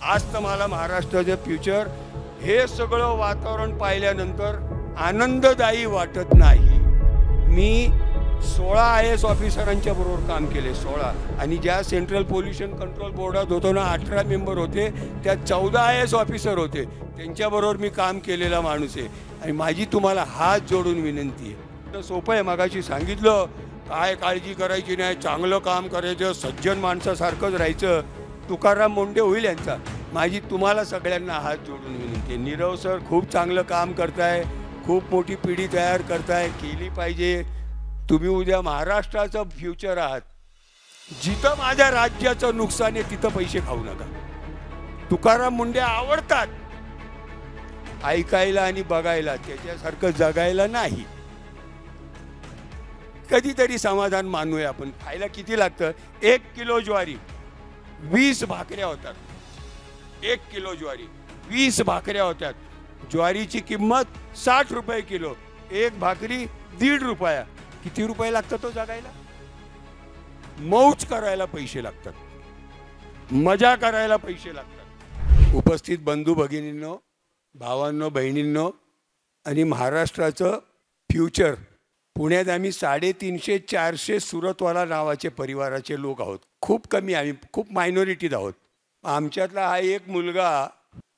आज तर मला महाराष्ट्राचं फ्युचर हे सगळं वातावरण पाहिल्यानंतर आनंददायी वाटत नाही. मी 16 IAS ऑफिसरांच्या बरोबर काम केले, 16. आणि ज्या सेंट्रल पोल्युशन कंट्रोल बोर्डात होतो ना, 18 मेंबर होते, त्यात 14 IAS ऑफिसर होते. त्यांच्याबरोबर मी काम केलेला माणूस आहे. आणि माझी तुम्हाला हात जोडून विनंती आहे, सोपं आहे, मगाशी सांगितलं, काय काळजी करायची नाही, चांगलं काम करायचं, सज्जन माणसासारखंच राहायचं, तुकाराम मुंडे होईल यांचा. माझी तुम्हाला सगळ्यांना हात जोडून विनंती आहे. नीरव सर खूप चांगलं काम करताय, खूप मोठी पिढी तयार करताय, केली पाहिजे. तुम्ही उद्या महाराष्ट्राचं फ्युचर आहात. जिथं माझ्या राज्याचं नुकसान आहे तिथं पैसे खाऊ नका. तुकाराम मुंडे आवडतात ऐकायला आणि बघायला, त्याच्यासारखं जगायला नाही. कधीतरी समाधान मानूया आपण. खायला किती लागतं? 1 किलो ज्वारी 20 भाकऱ्या होतात. 1 किलो ज्वारी 20 भाकऱ्या होत्यात. ज्वारीची किंमत 60 रुपये किलो. एक भाकरी 1.5 रुपया. किती रुपये लागतात तो जगायला? मौज करायला पैसे लागतात, मजा करायला पैसे लागतात. उपस्थित बंधू भगिनींनो, भावांनो, बहिणींनो, आणि महाराष्ट्राचं फ्युचर, पुण्यात आम्ही 350-400 सुरतवाला नावाचे परिवाराचे लोक आहोत. खूप कमी, आम्ही खूप मायनॉरिटीत आहोत. आमच्यातला हा एक मुलगा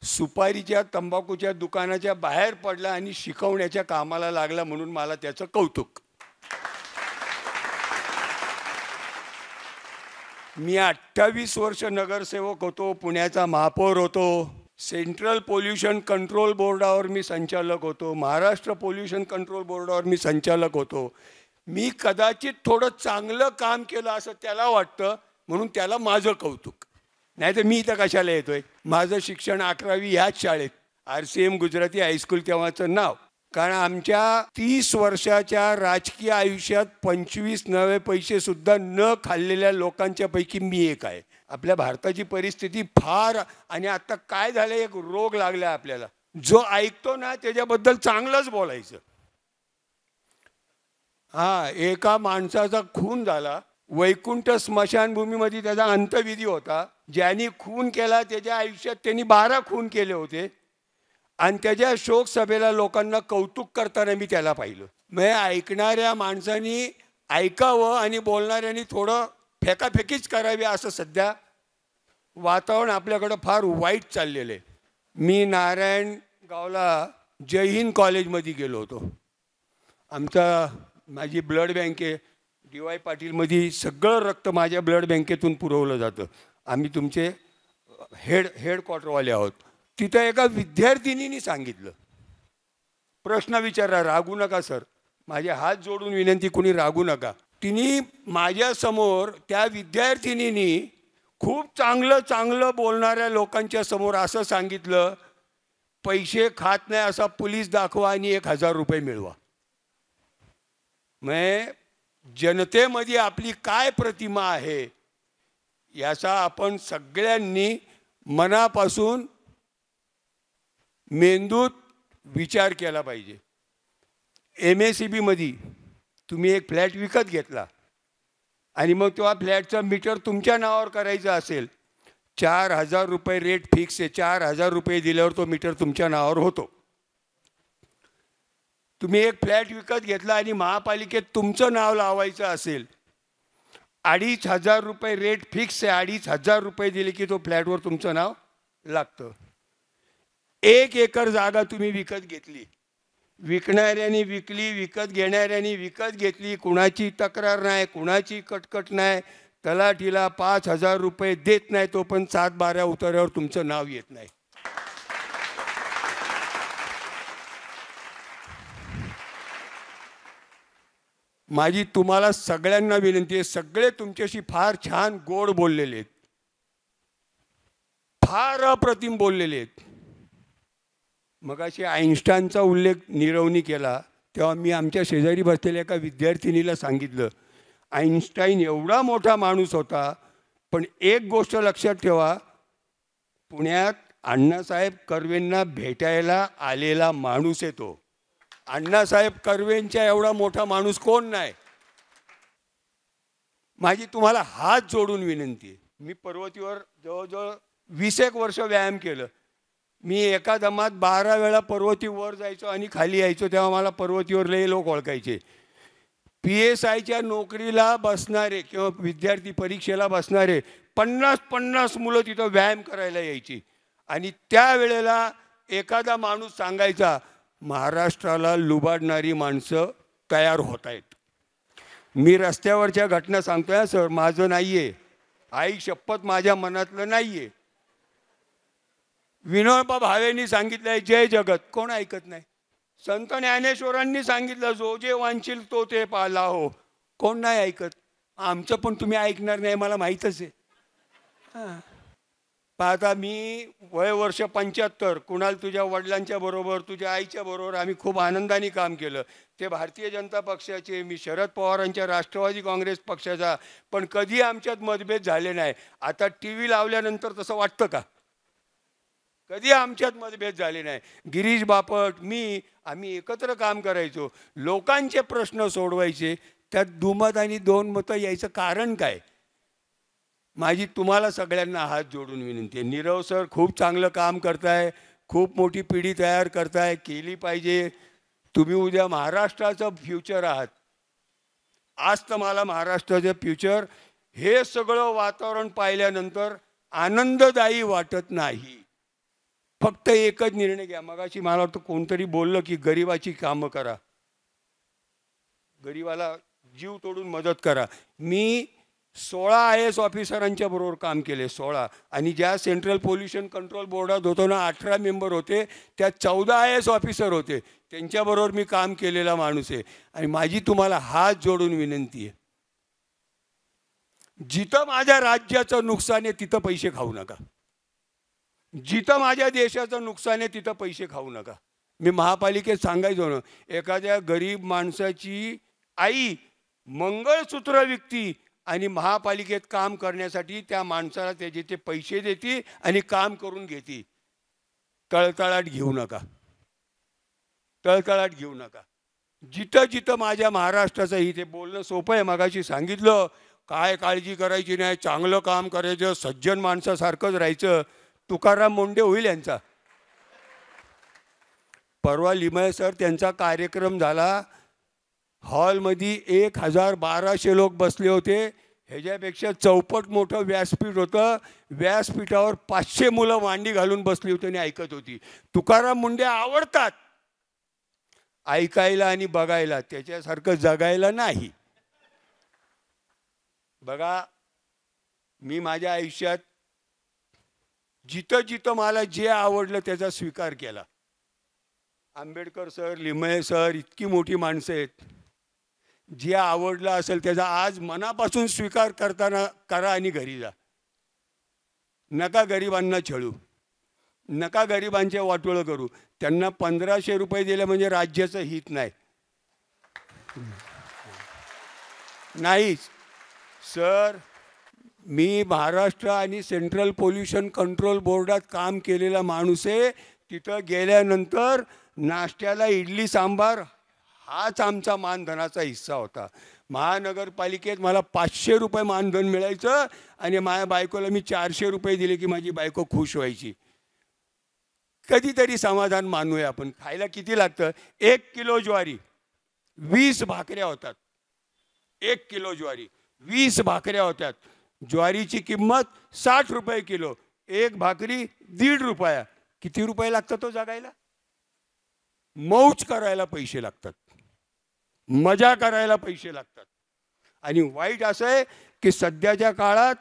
सुपारीच्या तंबाखूच्या दुकानाच्या बाहेर पडला आणि शिकवण्याच्या कामाला लागला, म्हणून मला त्याचं कौतुक. मी 28 वर्ष नगरसेवक होतो, पुण्याचा महापौर होतो, सेंट्रल पोल्युशन कंट्रोल बोर्डावर मी संचालक होतो, महाराष्ट्र पोल्युशन कंट्रोल बोर्डावर मी संचालक होतो. मी कदाचित थोडं चांगलं काम केलं असं त्याला वाटतं, म्हणून त्याला माझं कौतुक. नाही तर मी इथं कशाला येतोय? माझं शिक्षण 11वी ह्याच शाळेत, RCM गुजराती हायस्कूल तेव्हाचं नाव. कारण आमच्या 30 वर्षाच्या राजकीय आयुष्यात 25 नवे पैसे सुद्धा न खाल्लेल्या लोकांच्या पैकी मी एक आहे. आपल्या भारताची परिस्थिती फार, आणि आता काय झालं, एक रोग लागला आपल्याला. जो ऐकतो ना त्याच्याबद्दल चांगलंच बोलायचं. एका माणसाचा खून झाला, वैकुंठ स्मशानभूमीमध्ये त्याचा अंत्यविधी होता. ज्यांनी खून केला त्याच्या आयुष्यात त्यांनी 12 खून केले होते, आणि त्याच्या शोक सभेला लोकांना कौतुक करताना मी त्याला पाहिलं. म्हणजे ऐकणाऱ्या माणसांनी ऐकावं आणि बोलणाऱ्यांनी थोडं फेकाफेकीच करावी. असं सध्या वातावरण आपल्याकडं फार वाईट चाललेलं आहे. मी नारायणगावला जय हिंद कॉलेजमध्ये गेलो होतो. माझी ब्लड बँक आहे, DY पाटीलमध्ये सगळं रक्त माझ्या ब्लड बँकेतून पुरवलं जातं. आम्ही तुमचे हेडक्वार्टरवाले आहोत. तिथं एका विद्यार्थिनीने सांगितलं, प्रश्न विचारला, रागू नका सर, माझे हात जोडून विनंती, कुणी रागू नका. तिने माझ्यासमोर त्या विद्यार्थिनीनी खूप चांगलं बोलणाऱ्या लोकांच्या समोर असं सांगितलं, पैसे खात नाही असा पोलीस दाखवा आणि 1000 रुपये मिळवा. म्हणजे जनतेमध्ये आपली काय प्रतिमा आहे याचा आपण सगळ्यांनी मनापासून मेंदूत विचार केला पाहिजे. MACB मध्ये तुम्ही एक फ्लॅट विकत घेतला आणि मग तेव्हा फ्लॅटचं मीटर तुमच्या नावावर करायचं असेल, 4000 रुपये रेट फिक्स आहे. 4000 रुपये दिल्यावर तो मीटर तुमच्या नावावर होतो. तुम्ही एक फ्लॅट विकत घेतला आणि महापालिकेत तुमचं नाव लावायचं असेल, 2500 रुपये रेट फिक्स आहे. 2500 रुपये दिले की तो फ्लॅटवर तुमचं नाव लागतं. 1 एकर जागा तुम्ही विकत घेतली, विकणाऱ्यांनी विकली, विकत घेणाऱ्यांनी विकत घेतली, कुणाची तक्रार नाही, कुणाची कटकट नाही. तलाठीला 5000 रुपये देत नाही, तो पण 7-12 उतार्यावर तुमचं नाव येत नाही. माझी तुम्हाला सगळ्यांना विनंती आहे, सगळे तुमच्याशी फार छान गोड बोललेले आहेत, फार अप्रतिम बोललेले आहेत. मगाशी आईन्स्टाईनचा उल्लेख नीरवनी केला, तेव्हा मी आमच्या शेजारी बसलेल्या एका विद्यार्थिनीला सांगितलं, आईन्स्टाईन एवढा मोठा माणूस होता, पण एक गोष्ट लक्षात ठेवा, पुण्यात अण्णासाहेब कर्वेंना भेटायला आलेला माणूस आहे तो. अण्णासाहेब कर्वेंच्या एवढा मोठा माणूस कोण नाही. माझी तुम्हाला हात जोडून विनंती आहे, मी पर्वतीवर जवळजवळ 21 वर्ष व्यायाम केलं मी. एका दमात 12 वेळा पर्वतीवर जायचो आणि खाली यायचो, तेव्हा मला पर्वतीवर लई लोक ओळखायचे. PSIच्या नोकरीला बसणारे किंवा विद्यार्थी परीक्षेला बसणारे 50-50 मुलं तिथं व्यायाम करायला यायची. आणि त्यावेळेला एखादा माणूस सांगायचा, महाराष्ट्राला लुबाडणारी माणसं तयार होत आहेत. मी रस्त्यावरच्या घटना सांगतोय सर, माझं नाही आहे, आई शपथ माझ्या मनातलं नाही आहे. विनोबा भावेंनी सांगितलं आहे जय जगत, कोण ऐकत नाही. संत ज्ञानेश्वरांनी सांगितलं जो जे वांछील तो ते पाला हो, कोण नाही ऐकत. आमचं पण तुम्ही ऐकणार नाही मला माहीतच आहे. हां, आता मी वय वर्ष 75, कुणाल तुझ्या वडिलांच्या बरोबर तुझ्या आईच्या बरोबर आम्ही खूप आनंदाने काम केलं. ते भारतीय जनता पक्षाचे, मी शरद पवारांच्या राष्ट्रवादी काँग्रेस पक्षाचा, पण कधी आमच्यात मतभेद झाले नाही. आता TV लावल्यानंतर तसं वाटतं का? कधी आमच्यात मतभेद झाले नाही. गिरीश बापट, मी, आम्ही एकत्र काम करायचो, लोकांचे प्रश्न सोडवायचे. त्यात दुमत आणि दोन मतं यायचं कारण काय? माझी तुम्हाला सगळ्यांना हात जोडून विनंती आहे. नीरव सर खूप चांगलं काम करताय, खूप मोठी पिढी तयार करताय, केली पाहिजे. तुम्ही उद्या महाराष्ट्राचं फ्युचर आहात. आज तर मला महाराष्ट्राचं फ्युचर हे सगळं वातावरण पाहिल्यानंतर आनंददायी वाटत नाही. फक्त एकच निर्णय घ्या. मगाशी मला वाटतं कोणतरी बोललं की गरिबाची कामं करा, गरिबाला जीव तोडून मदत करा. मी 16 IAS ऑफिसरांच्या बरोबर काम केले, 16. आणि ज्या सेंट्रल पोल्युशन कंट्रोल बोर्डात होतो ना, 18 मेंबर होते, त्यात 14 IAS ऑफिसर होते. त्यांच्याबरोबर मी काम केलेला माणूस आहे. आणि माझी तुम्हाला हात जोडून विनंती आहे, जिथं माझ्या राज्याचं नुकसान आहे तिथं पैसे खाऊ नका. जिथं माझ्या देशाचं नुकसान आहे तिथं पैसे खाऊ नका. मी महापालिकेत सांगायचो ना, एखाद्या गरीब माणसाची आई मंगळसूत्र विकती आणि महापालिकेत काम करण्यासाठी त्या माणसाला त्याचे ते पैसे देती आणि काम करून घेती. तळतळाट घेऊ नका, तळतळाट घेऊ नका. जिथं जिथं माझ्या महाराष्ट्राचं इथे बोलणं सोपं आहे. मगाशी सांगितलं काय काळजी करायची नाही, चांगलं काम करायचं, सज्जन माणसासारखंच राहायचं. तुकाराम मुंडे होईल यांचा. परवा लिमये सर त्यांचा कार्यक्रम झाला, हॉलमध्ये 1000-1200 लोक बसले होते. ह्याच्यापेक्षा चौपट मोठं व्यासपीठ होतं. व्यासपीठावर 500 मुलं मांडी घालून बसली होती आणि ऐकत होती. तुकाराम मुंडे आवडतात ऐकायला आणि बघायला, त्याच्यासारखं जगायला नाही. बघा, मी माझ्या आयुष्यात जिथं जिथं मला जे आवडलं त्याचा स्वीकार केला. आंबेडकर सर, लिमये सर इतकी मोठी माणसं आहेत. जे आवडलं असेल त्याचा आज मनापासून स्वीकार करताना करा आणि घरी जा. नका गरिबांना छळू, नका गरिबांचे वाटोळं करू. त्यांना 1500 रुपये दिले म्हणजे राज्याचं हित नाही. नाहीच सर. मी महाराष्ट्र आणि सेंट्रल पोल्युशन कंट्रोल बोर्डात काम केलेला माणूस आहे. तिथं गेल्यानंतर नाश्त्याला इडली सांबार हाच आमचा मानधनाचा हिस्सा होता. महानगरपालिकेत मला 500 रुपये मानधन मिळायचं आणि माझ्या बायकोला मी 400 रुपये दिले की माझी बायको खुश व्हायची. कधीतरी समाधान मानूया आपण. खायला किती लागतं? 1 किलो ज्वारी 20 भाकऱ्या होतात. 1 किलो ज्वारी 20 भाकऱ्या होतात. ज्वारीची किंमत 60 रुपये किलो. एक भाकरी 1.5 रुपया. किती रुपये लागतात तो जगायला? मौज करायला पैसे लागतात, मजा करायला पैसे लागतात. आणि वाईट असं आहे की सध्याच्या काळात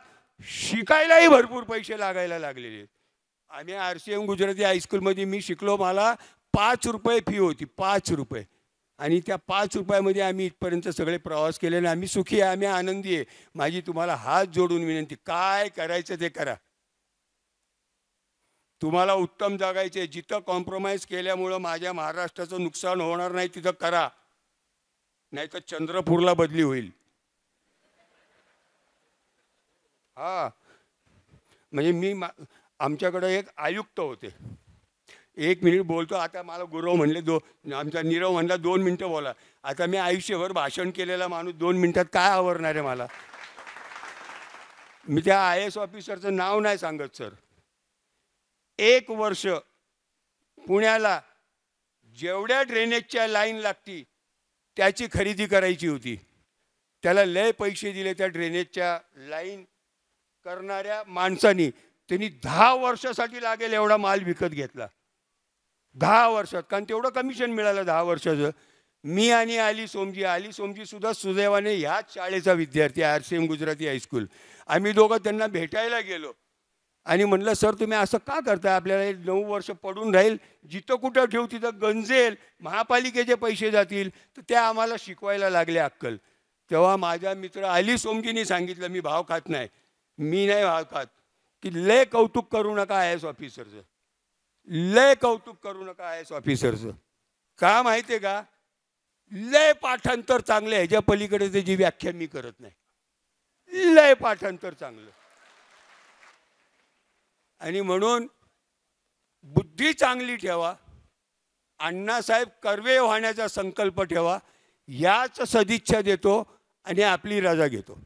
शिकायलाही भरपूर पैसे लागायला लागलेले आहेत. आम्ही RCM गुजराती हायस्कूलमध्ये मी शिकलो. मला 5 रुपये फी होती, 5 रुपये. आणि त्या 5 रुपयामध्ये आम्ही इथपर्यंत सगळे प्रवास केले आणि आम्ही सुखी आहे, आम्ही आनंदी आहे. माझी तुम्हाला हात जोडून विनंती, काय करायचं ते करा. तुम्हाला उत्तम जगायचे. जिथं कॉम्प्रोमाइज केल्यामुळं माझ्या महाराष्ट्राचं नुकसान होणार नाही तिथं करा, नाही तर चंद्रपूरला बदली होईल. हा, म्हणजे आमच्याकडे एक आयुक्त होते. 1 मिनिट बोलतो. आता मला गुरव म्हणले आमचा नीरव म्हणला 2 मिनटं बोला. आता मी आयुष्यभर भाषण केलेला माणूस 2 मिनिटात काय आवरणार आहे मला? मी त्या IAS ऑफिसरचं नाव नाही सांगत सर, 1 वर्ष पुण्याला जेवढ्या ड्रेनेजच्या लाईन लागती त्याची खरेदी करायची होती. त्याला लय पैसे दिले त्या ड्रेनेजच्या लाईन करणाऱ्या माणसांनी. त्यांनी 10 वर्षासाठी लागेल एवढा माल विकत घेतला. 10 वर्षात, कारण तेवढं कमिशन मिळालं 10 वर्षाचं. मी आणि अली सोमजी सुद्धा सुदैवाने ह्याच शाळेचा विद्यार्थी, RCM गुजराती हायस्कूल. आम्ही दोघं त्यांना भेटायला गेलो आणि म्हणलं, सर तुम्ही असं का करताय? आपल्याला 9 वर्ष पडून राहील, जिथं कुठं ठेवू तिथं गंजेल, महापालिकेचे पैसे जातील. तर त्या आम्हाला शिकवायला लागल्या अक्कल. तेव्हा माझा मित्र अली सोमजींनी सांगितलं, मी भाव खात नाही, मी नाही भाव खात, की लय कौतुक करू नका IAS ऑफिसरचं, लय कौतुक करू नका IAS ऑफिसरचं. का माहिती आहे का? लय पाठांतर चांगलं, ह्याच्या पलीकडे त्याची व्याख्या मी करत नाही. लय पाठांतर चांगलं. आणि म्हणून बुद्धी चांगली ठेवा, अण्णासाहेब कर्वे होण्याचा संकल्प ठेवा, याच सदिच्छा देतो आणि आपली रजा घेतो.